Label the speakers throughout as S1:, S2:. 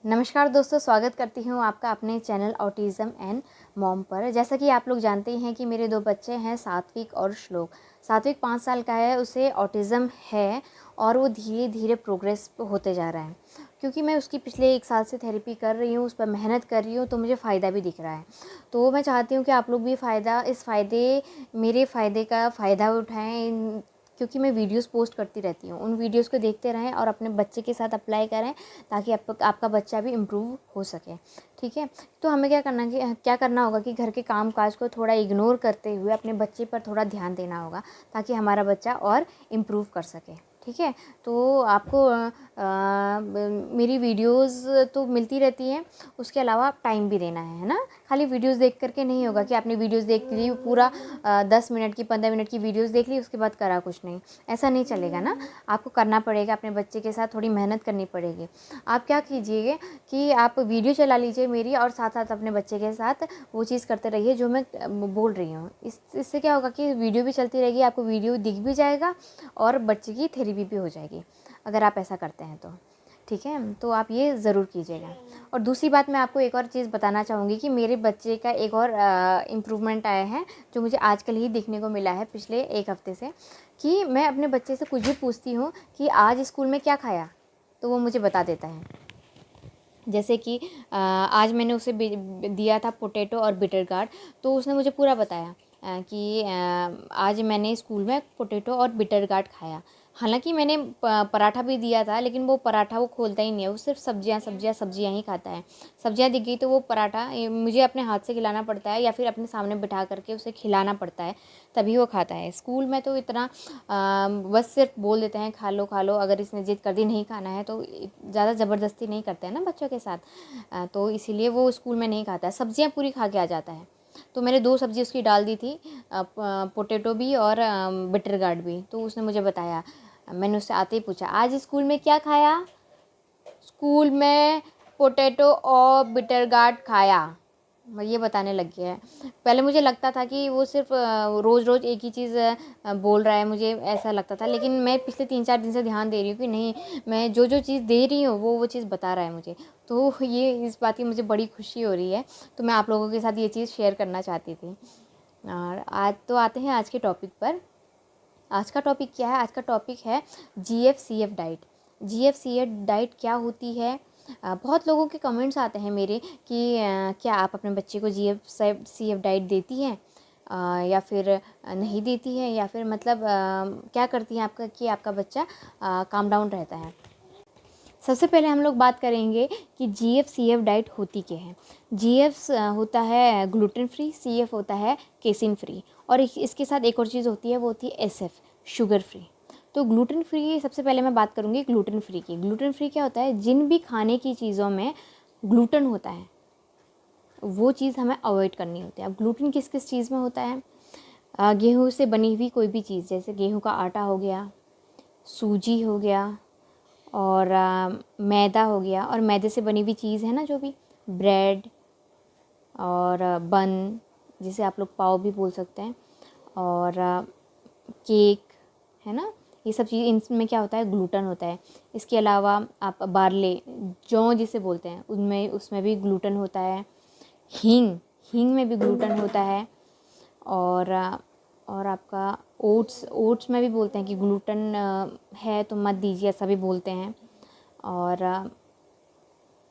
S1: नमस्कार दोस्तों, स्वागत करती हूँ आपका अपने चैनल ऑटिज़म एंड मॉम पर। जैसा कि आप लोग जानते हैं कि मेरे 2 बच्चे हैं, सात्विक और श्लोक। सात्विक 5 साल का है, उसे ऑटिज़म है और वो धीरे धीरे प्रोग्रेस होते जा रहा है। क्योंकि मैं उसकी पिछले 1 साल से थेरेपी कर रही हूँ, उस पर मेहनत कर रही हूँ, तो मुझे फ़ायदा भी दिख रहा है। तो मैं चाहती हूँ कि आप लोग भी मेरे फ़ायदे का फ़ायदा उठाएँ, क्योंकि मैं वीडियोस पोस्ट करती रहती हूँ। उन वीडियोस को देखते रहें और अपने बच्चे के साथ अप्लाई करें, ताकि आपका बच्चा भी इम्प्रूव हो सके। ठीक है, तो हमें क्या करना होगा कि घर के काम काज को थोड़ा इग्नोर करते हुए अपने बच्चे पर थोड़ा ध्यान देना होगा, ताकि हमारा बच्चा और इम्प्रूव कर सके। ठीक है, तो आपको मेरी वीडियोस तो मिलती रहती हैं, उसके अलावा टाइम भी देना है ना। खाली वीडियोस देख करके नहीं होगा कि आपने वीडियोस देख ली पूरा 10 मिनट की 15 मिनट की वीडियोस देख ली, उसके बाद करा कुछ नहीं, ऐसा नहीं चलेगा ना। आपको करना पड़ेगा, अपने बच्चे के साथ थोड़ी मेहनत करनी पड़ेगी। आप क्या कीजिए कि आप वीडियो चला लीजिए मेरी, और साथ साथ अपने बच्चे के साथ वो चीज़ करते रहिए जो मैं बोल रही हूँ। इससे क्या होगा कि वीडियो भी चलती रहेगी, आपको वीडियो दिख भी जाएगा और बच्चे की थेरेपी भी हो जाएगी, अगर आप ऐसा करते हैं तो। ठीक है, तो आप ये ज़रूर कीजिएगा। और दूसरी बात, मैं आपको एक और चीज़ बताना चाहूँगी कि मेरे बच्चे का एक और इम्प्रूवमेंट आया है, जो मुझे आजकल ही देखने को मिला है, पिछले 1 हफ़्ते से। कि मैं अपने बच्चे से कुछ भी पूछती हूँ कि आज स्कूल में क्या खाया, तो वो मुझे बता देता है। जैसे कि आज मैंने उसे दिया था पोटैटो और बिटर गार्ड, तो उसने मुझे पूरा बताया कि आज मैंने स्कूल में पोटैटो और बिटर गार्ड खाया। हालांकि मैंने पराठा भी दिया था, लेकिन वो पराठा वो खोलता ही नहीं है, वो सिर्फ सब्जियां ही खाता है। सब्जियां दिख गई तो वो पराठा मुझे अपने हाथ से खिलाना पड़ता है, या फिर अपने सामने बिठा करके उसे खिलाना पड़ता है, तभी वो खाता है। स्कूल में तो इतना बस सिर्फ बोल देते हैं खा लो, अगर इसने जिद कर दी नहीं खाना है तो ज़्यादा ज़बरदस्ती नहीं करते हैं ना बच्चों के साथ। तो इसीलिए वो स्कूल में नहीं खाता है, सब्जियां पूरी खा के आ जाता है। तो मैंने 2 सब्ज़ी उसकी डाल दी थी, पोटैटो भी और बिटर गार्ड भी। तो उसने मुझे बताया, मैंने उससे आते ही पूछा, आज स्कूल में क्या खाया? स्कूल में पोटैटो और बिटर गार्ड खाया, मैं ये बताने लग गया है। पहले मुझे लगता था कि वो सिर्फ रोज़ रोज़ एक ही चीज़ बोल रहा है, मुझे ऐसा लगता था। लेकिन मैं पिछले 3-4 दिन से ध्यान दे रही हूँ कि नहीं, मैं जो चीज़ दे रही हूँ वो चीज़ बता रहा है मुझे। तो ये इस बात की मुझे बड़ी खुशी हो रही है, तो मैं आप लोगों के साथ ये चीज़ शेयर करना चाहती थी। और आज तो आते हैं आज के टॉपिक पर। आज का टॉपिक क्या है? आज का टॉपिक है GFCF डाइट। GFCF डाइट क्या होती है? बहुत लोगों के कमेंट्स आते हैं मेरे कि क्या आप अपने बच्चे को GFCF डाइट देती हैं, या फिर नहीं देती है, या फिर मतलब क्या करती हैं आपका कि आपका बच्चा काम डाउन रहता है। सबसे पहले हम लोग बात करेंगे कि GFCF डाइट होती क्या है। GF होता है ग्लूटेन फ्री, CF होता है केसिन फ्री, और इसके साथ एक और चीज़ होती है, वो होती है SF, शुगर फ्री। तो ग्लूटेन फ्री, सबसे पहले मैं बात करूँगी ग्लूटेन फ्री की। ग्लूटेन फ्री क्या होता है? जिन भी खाने की चीज़ों में ग्लूटेन होता है, वो चीज़ हमें अवॉइड करनी होती है। अब ग्लूटेन किस किस चीज़ में होता है? गेहूँ से बनी हुई कोई भी चीज़, जैसे गेहूँ का आटा हो गया, सूजी हो गया, और मैदा हो गया, और मैदे से बनी हुई चीज़ है ना, जो भी ब्रेड और बन, जिसे आप लोग पाव भी बोल सकते हैं, और केक, है ना, ये सब चीज़, इनमें क्या होता है? ग्लूटेन होता है। इसके अलावा आप बार्ले, जौ जिसे बोलते हैं, उसमें भी ग्लूटेन होता है। हींग में भी ग्लूटेन होता है। और आपका ओट्स में भी बोलते हैं कि ग्लूटेन है तो मत दीजिए, ऐसा भी बोलते हैं। और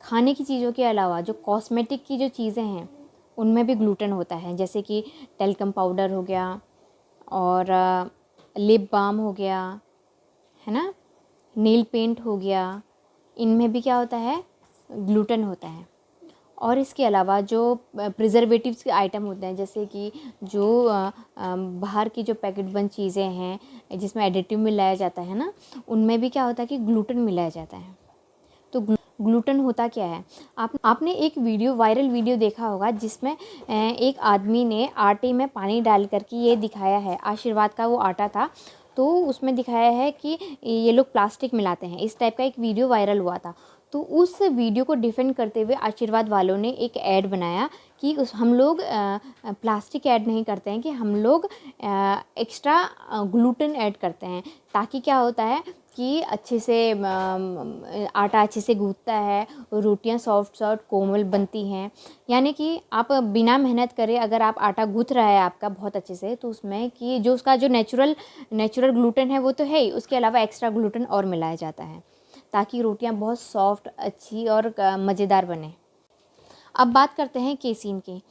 S1: खाने की चीज़ों के अलावा जो कॉस्मेटिक की जो चीज़ें हैं, उनमें भी ग्लूटेन होता है, जैसे कि टेल्कम पाउडर हो गया, और लिप बाम हो गया, है ना, नेल पेंट हो गया, इनमें भी क्या होता है? ग्लूटेन होता है। और इसके अलावा जो प्रिजर्वेटिव्स के आइटम होते हैं, जैसे कि जो बाहर की जो पैकेट बंद चीज़ें हैं जिसमें एडिटिव मिलाया जाता है ना, उनमें भी क्या होता है कि ग्लूटेन मिलाया जाता है। तो ग्लूटेन होता क्या है? आपने एक वायरल वीडियो देखा होगा, जिसमें एक आदमी ने आटे में पानी डाल करके ये दिखाया है, आशीर्वाद का वो आटा था, तो उसमें दिखाया है कि ये लोग प्लास्टिक मिलाते हैं। इस टाइप का एक वीडियो वायरल हुआ था। तो उस वीडियो को डिफेंड करते हुए आशीर्वाद वालों ने एक ऐड बनाया कि हम लोग प्लास्टिक ऐड नहीं करते हैं, कि हम लोग एक्स्ट्रा ग्लूटेन ऐड करते हैं, ताकि क्या होता है कि अच्छे से आटा अच्छे से गूँथता है, रोटियां सॉफ्ट सॉफ्ट कोमल बनती हैं। यानी कि आप बिना मेहनत करे अगर आप आटा गूँथ रहा है आपका बहुत अच्छे से, तो उसमें कि जो उसका जो नेचुरल ग्लूटेन है वो तो है ही, उसके अलावा एक्स्ट्रा ग्लूटेन और मिलाया जाता है ताकि रोटियां बहुत सॉफ्ट, अच्छी और मज़ेदार बने। अब बात करते हैं केसीन की।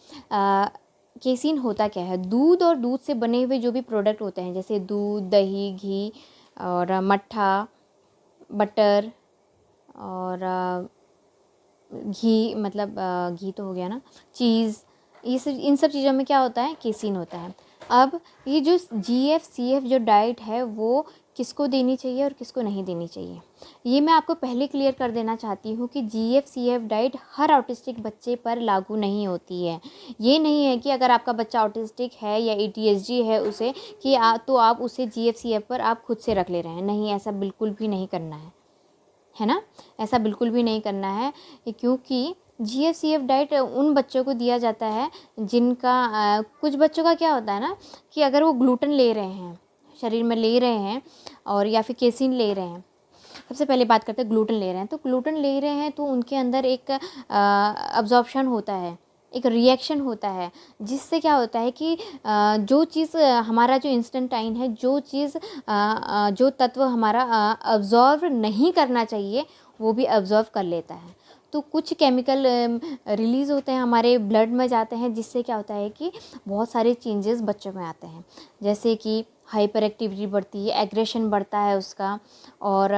S1: केसीन होता क्या है? दूध और दूध से बने हुए जो भी प्रोडक्ट होते हैं, जैसे दूध, दही, घी और मट्ठा, बटर और घी, मतलब घी तो हो गया ना, चीज़, ये सब, इन सब चीज़ों में क्या होता है? केसीन होता है। अब ये जो GFCF जो डाइट है वो किसको देनी चाहिए और किसको नहीं देनी चाहिए, ये मैं आपको पहले क्लियर कर देना चाहती हूँ कि GFCF डाइट हर ऑटिस्टिक बच्चे पर लागू नहीं होती है। ये नहीं है कि अगर आपका बच्चा ऑटिस्टिक है या ADHD है उसे कि तो आप उसे GFCF पर आप खुद से रख ले रहे हैं। नहीं, ऐसा बिल्कुल भी नहीं करना है ना, ऐसा बिल्कुल भी नहीं करना है, क्योंकि GFCF डाइट उन बच्चों को दिया जाता है जिनका कुछ बच्चों का क्या होता है ना कि अगर वो ग्लूटेन ले रहे हैं, शरीर में ले रहे हैं और या फिर केसीन ले रहे हैं। सबसे पहले बात करते हैं ग्लूटेन ले रहे हैं, तो ग्लूटेन ले रहे हैं तो उनके अंदर एक अब्जॉर्प्शन होता है, एक रिएक्शन होता है, जिससे क्या होता है कि जो चीज़ हमारा जो इंस्टेंटाइन है, जो चीज़ जो तत्व हमारा अब्जॉर्व नहीं करना चाहिए वो भी अब्जॉर्व कर लेता है। तो कुछ केमिकल रिलीज़ होते हैं, हमारे ब्लड में जाते हैं, जिससे क्या होता है कि बहुत सारे चेंजेस बच्चों में आते हैं, जैसे कि हाइपर एक्टिविटी बढ़ती है, एग्रेशन बढ़ता है उसका, और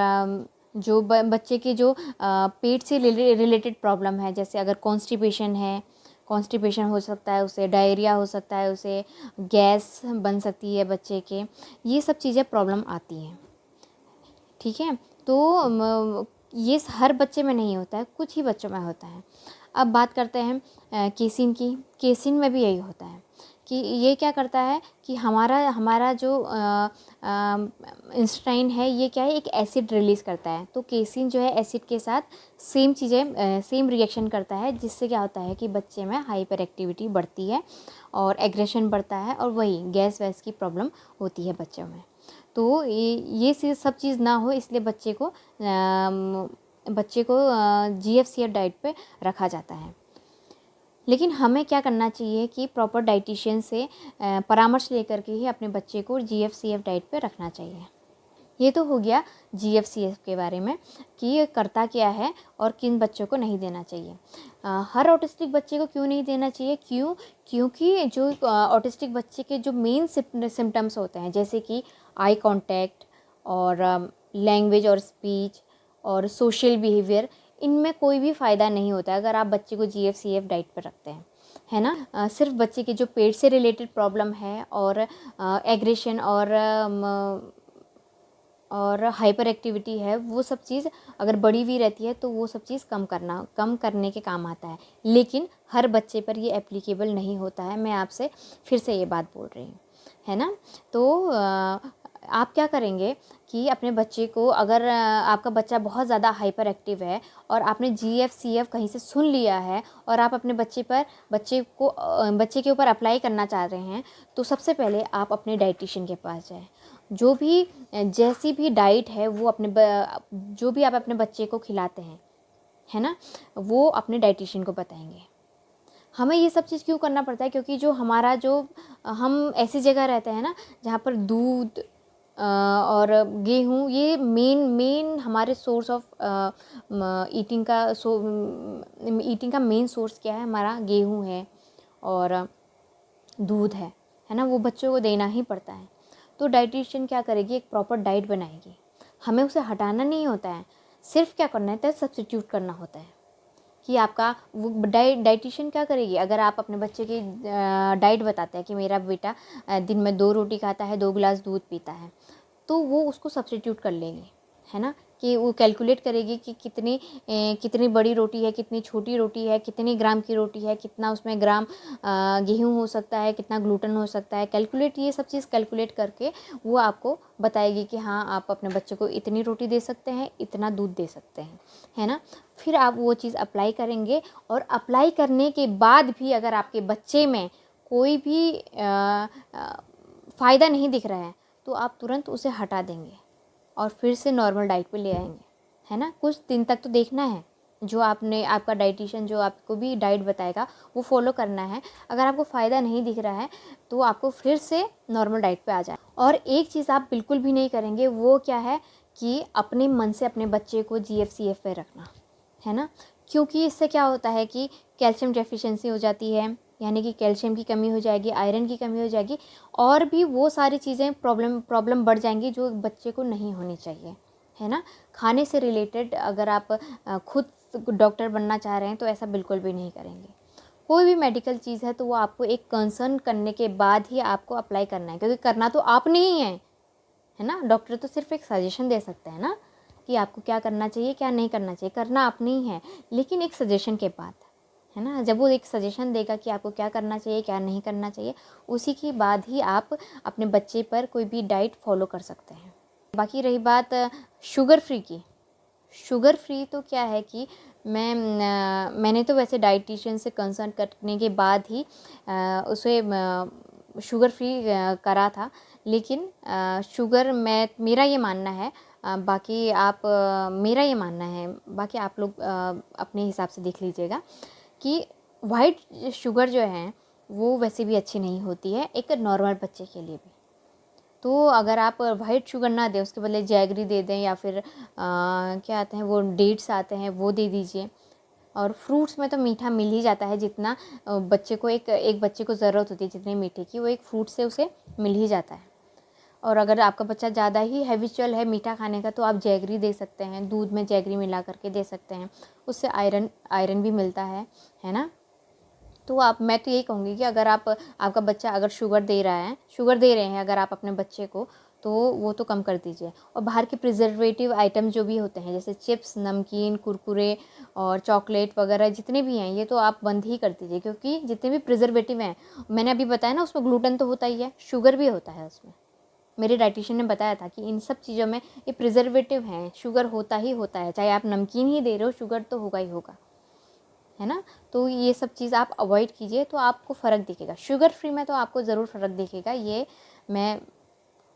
S1: जो बच्चे के जो पेट से रिलेटेड प्रॉब्लम है, जैसे अगर कॉन्स्टिपेशन है, कॉन्स्टिपेशन हो सकता है उसे, डायरिया हो सकता है उसे, गैस बन सकती है बच्चे के, ये सब चीज़ें प्रॉब्लम आती हैं। ठीक है, तो ये हर बच्चे में नहीं होता है, कुछ ही बच्चों में होता है। अब बात करते हैं केसीन की। केसीन में भी यही होता है कि ये क्या करता है कि हमारा जो इंस्टाइन है, ये क्या है, एक एसिड रिलीज़ करता है। तो केसीन जो है एसिड के साथ सेम चीज़ें, सेम रिएक्शन करता है, जिससे क्या होता है कि बच्चे में हाइपर एक्टिविटी बढ़ती है और एग्रेशन बढ़ता है, और वही गैस वैस की प्रॉब्लम होती है बच्चों में। तो ये सब चीज़ ना हो, इसलिए बच्चे को GFCF डाइट पे रखा जाता है। लेकिन हमें क्या करना चाहिए कि प्रॉपर डाइटिशियन से परामर्श लेकर के ही अपने बच्चे को GFCF डाइट पे रखना चाहिए। ये तो हो गया GFCF के बारे में कि ये करता क्या है और किन बच्चों को नहीं देना चाहिए। हर ऑटिस्टिक बच्चे को क्यों नहीं देना चाहिए? क्योंकि जो ऑटिस्टिक बच्चे के जो मेन सिम्टम्स होते हैं, जैसे कि आई कांटेक्ट और लैंग्वेज और स्पीच और सोशल बिहेवियर, इनमें कोई भी फ़ायदा नहीं होता अगर आप बच्चे को GFCF डाइट पर रखते हैं, है ना। सिर्फ बच्चे के जो पेट से रिलेटेड प्रॉब्लम है और एग्रेशन और हाइपर एक्टिविटी है, वो सब चीज़ अगर बढ़ी हुई रहती है तो वो सब चीज़ कम करने के काम आता है। लेकिन हर बच्चे पर ये एप्लीकेबल नहीं होता है, मैं आपसे फिर से ये बात बोल रही हूँ, है ना। तो आप क्या करेंगे कि अपने बच्चे को, अगर आपका बच्चा बहुत ज़्यादा हाइपर एक्टिव है और आपने GFCF कहीं से सुन लिया है और आप अपने बच्चे के ऊपर अप्लाई करना चाह रहे हैं, तो सबसे पहले आप अपने डाइटिशियन के पास जाएं। जो भी जैसी भी डाइट है वो जो भी आप अपने बच्चे को खिलाते हैं, है ना, वो अपने डाइटिशियन को बताएंगे। हमें ये सब चीज़ क्यों करना पड़ता है? क्योंकि हम ऐसी जगह रहते हैं ना जहाँ पर दूध और गेहूँ, ये मेन हमारे सोर्स ऑफ ईटिंग का मेन सोर्स क्या है? हमारा गेहूँ है और दूध है ना, वो बच्चों को देना ही पड़ता है। तो डाइटिशियन क्या करेगी? एक प्रॉपर डाइट बनाएगी। हमें उसे हटाना नहीं होता है, सिर्फ क्या करना है, सब्स्टिट्यूट करना होता है कि आपका वो डाइटिशियन क्या करेगी। अगर आप अपने बच्चे की डाइट बताते हैं कि मेरा बेटा दिन में 2 रोटी खाता है, 2 गिलास दूध पीता है, तो वो उसको सब्स्टिट्यूट कर लेगी, है ना, कि वो कैलकुलेट करेगी कि कितनी बड़ी रोटी है, कितनी छोटी रोटी है, कितनी ग्राम की रोटी है, कितना उसमें ग्राम गेहूँ हो सकता है, कितना ग्लूटेन हो सकता है, ये सब चीज़ कैलकुलेट करके वो आपको बताएगी कि हाँ, आप अपने बच्चे को इतनी रोटी दे सकते हैं, इतना दूध दे सकते हैं, है ना। फिर आप वो चीज़ अप्लाई करेंगे, और अप्लाई करने के बाद भी अगर आपके बच्चे में कोई भी फ़ायदा नहीं दिख रहा है, तो आप तुरंत उसे हटा देंगे, और फिर से नॉर्मल डाइट पे ले आएंगे, है ना। कुछ दिन तक तो देखना है, जो आपका डाइटिशियन जो आपको भी डाइट बताएगा वो फॉलो करना है। अगर आपको फ़ायदा नहीं दिख रहा है तो आपको फिर से नॉर्मल डाइट पे आ जाए। और एक चीज़ आप बिल्कुल भी नहीं करेंगे, वो क्या है कि अपने मन से अपने बच्चे को GFCF पे रखना, है ना। क्योंकि इससे क्या होता है कि कैल्शियम डेफिशिएंसी हो जाती है, यानी कि कैल्शियम की कमी हो जाएगी, आयरन की कमी हो जाएगी, और भी वो सारी चीज़ें प्रॉब्लम बढ़ जाएंगी जो बच्चे को नहीं होनी चाहिए, है ना। खाने से रिलेटेड अगर आप खुद डॉक्टर बनना चाह रहे हैं तो ऐसा बिल्कुल भी नहीं करेंगे। कोई भी मेडिकल चीज़ है तो वो आपको एक कंसर्न करने के बाद ही आपको अप्लाई करना है, क्योंकि करना तो आपने ही है ना। डॉक्टर तो सिर्फ एक सजेशन दे सकते हैं ना कि आपको क्या करना चाहिए क्या नहीं करना चाहिए, करना आपने ही है, लेकिन एक सजेशन के बाद, है ना। जब वो एक सजेशन देगा कि आपको क्या करना चाहिए क्या नहीं करना चाहिए, उसी के बाद ही आप अपने बच्चे पर कोई भी डाइट फॉलो कर सकते हैं। बाकी रही बात शुगर फ्री की, शुगर फ्री तो क्या है कि मैंने तो वैसे डाइटिशियन से कंसल्ट करने के बाद ही उसे शुगर फ्री करा था, लेकिन शुगर मेरा ये मानना है, बाकी आप मेरा ये मानना है, बाकी आप लोग अपने हिसाब से देख लीजिएगा कि वाइट शुगर जो है वो वैसे भी अच्छी नहीं होती है एक नॉर्मल बच्चे के लिए भी। तो अगर आप वाइट शुगर ना दें, उसके बदले जैगरी दे दें, या फिर क्या आते हैं वो डेट्स आते हैं वो दे दीजिए। और फ्रूट्स में तो मीठा मिल ही जाता है, जितना बच्चे को एक बच्चे को ज़रूरत होती है जितने मीठे की, वो एक फ्रूट से उसे मिल ही जाता है। और अगर आपका बच्चा ज़्यादा ही हैबिचुअल है मीठा खाने का, तो आप जैगरी दे सकते हैं, दूध में जैगरी मिला करके दे सकते हैं, उससे आयरन भी मिलता है ना। तो मैं तो यही कहूँगी कि अगर आपका बच्चा अगर शुगर दे रहे हैं अगर आप अपने बच्चे को, तो वो तो कम कर दीजिए। और बाहर के प्रिजर्वेटिव आइटम जो भी होते हैं, जैसे चिप्स, नमकीन, कुरकुरे और चॉकलेट वगैरह जितने भी हैं, ये तो आप बंद ही कर दीजिए, क्योंकि जितने भी प्रिजर्वेटिव हैं, मैंने अभी बताया ना, उसमें ग्लूटेन तो होता ही है, शुगर भी होता है उसमें। मेरे डाइटिशियन ने बताया था कि इन सब चीज़ों में ये प्रिजर्वेटिव हैं, शुगर होता ही होता है, चाहे आप नमकीन ही दे रहे हो, शुगर तो होगा ही होगा, है ना। तो ये सब चीज़ आप अवॉइड कीजिए, तो आपको फ़र्क दिखेगा। शुगर फ्री में तो आपको ज़रूर फ़र्क दिखेगा, ये मैं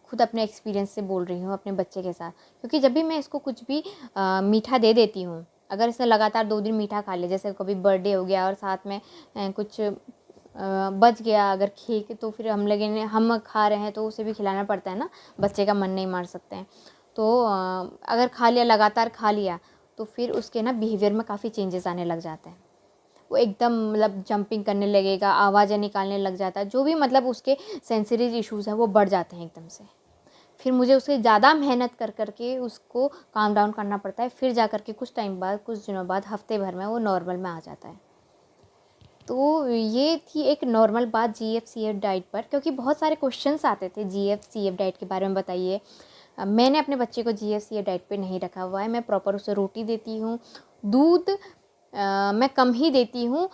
S1: खुद अपने एक्सपीरियंस से बोल रही हूँ अपने बच्चे के साथ। क्योंकि जब भी मैं इसको कुछ भी मीठा दे देती हूँ, अगर इसने लगातार 2 दिन मीठा खा लिया, जैसे कभी बर्थडे हो गया और साथ में कुछ बच गया अगर केक, तो फिर हम खा रहे हैं तो उसे भी खिलाना पड़ता है ना, बच्चे का मन नहीं मार सकते हैं। तो अगर खा लिया, लगातार खा लिया, तो फिर उसके ना बिहेवियर में काफ़ी चेंजेस आने लग जाते हैं। वो एकदम मतलब जंपिंग करने लगेगा, आवाज़ें निकालने लग जाता है, जो भी मतलब उसके सेंसरीज इश्यूज़ हैं वो बढ़ जाते हैं एकदम से। फिर मुझे उससे ज़्यादा मेहनत कर के उसको काम डाउन करना पड़ता है, फिर जा कर के कुछ टाइम बाद, कुछ दिनों बाद, हफ्ते भर में वो नॉर्मल में आ जाता है। तो ये थी एक नॉर्मल बात GFCF डाइट पर, क्योंकि बहुत सारे क्वेश्चंस आते थे GFCF डाइट के बारे में बताइए। मैंने अपने बच्चे को GFCF डाइट पे नहीं रखा हुआ है, मैं प्रॉपर उसे रोटी देती हूँ, दूध मैं कम ही देती हूँ,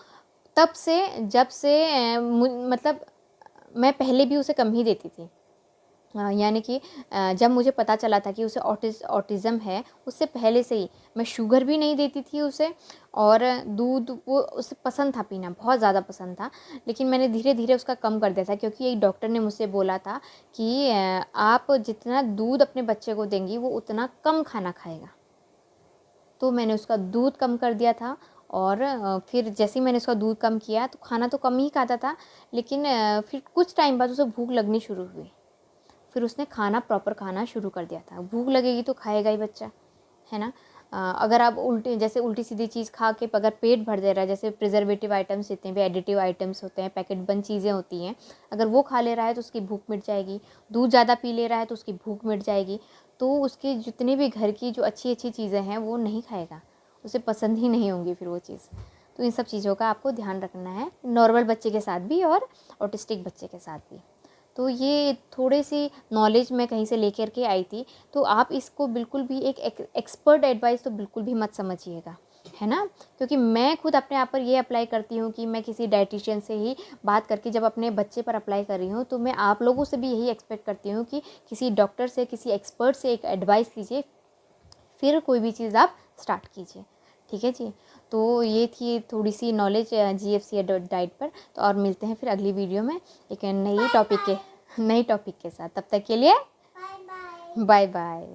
S1: तब से जब से मतलब मैं पहले भी उसे कम ही देती थी। यानी कि जब मुझे पता चला था कि उसे ऑटिज़म है, उससे पहले से ही मैं शुगर भी नहीं देती थी उसे, और दूध वो उसे पसंद था पीना, बहुत ज़्यादा पसंद था, लेकिन मैंने धीरे धीरे उसका कम कर दिया था, क्योंकि एक डॉक्टर ने मुझसे बोला था कि आप जितना दूध अपने बच्चे को देंगी वो उतना कम खाना खाएगा। तो मैंने उसका दूध कम कर दिया था, और फिर जैसे ही मैंने उसका दूध कम किया तो खाना तो कम ही खाता था, लेकिन फिर कुछ टाइम बाद उसे भूख लगनी शुरू हुई, फिर उसने खाना प्रॉपर खाना शुरू कर दिया था। भूख लगेगी तो खाएगा ही बच्चा, है ना। अगर आप उल्टी सीधी चीज़ खा के अगर पेट भर दे रहा है, जैसे प्रिजर्वेटिव आइटम्स जितने भी एडिटिव आइटम्स होते हैं, पैकेट बंद चीज़ें होती हैं, अगर वो खा ले रहा है तो उसकी भूख मिट जाएगी। दूध ज़्यादा पी ले रहा है तो उसकी भूख मिट जाएगी। तो उसकी जितनी भी घर की जो अच्छी अच्छी चीज़ें हैं वो नहीं खाएगा, उसे पसंद ही नहीं होंगी फिर वो चीज़। तो इन सब चीज़ों का आपको ध्यान रखना है, नॉर्मल बच्चे के साथ भी और ऑटिस्टिक बच्चे के साथ भी। तो ये थोड़ी सी नॉलेज मैं कहीं से लेकर के आई थी, तो आप इसको बिल्कुल भी एक एक्सपर्ट एडवाइस तो बिल्कुल भी मत समझिएगा, है ना। क्योंकि मैं खुद अपने आप पर ये अप्लाई करती हूँ कि मैं किसी डाइटिशियन से ही बात करके जब अपने बच्चे पर अप्लाई कर रही हूँ, तो मैं आप लोगों से भी यही एक्सपेक्ट करती हूँ कि किसी डॉक्टर से, किसी एक्सपर्ट से एक एडवाइस लीजिए, फिर कोई भी चीज़ आप स्टार्ट कीजिए, ठीक है जी। तो ये थी थोड़ी सी नॉलेज GFCF डाइट पर। तो और मिलते हैं फिर अगली वीडियो में एक नई टॉपिक के साथ। तब तक के लिए बाय बाय।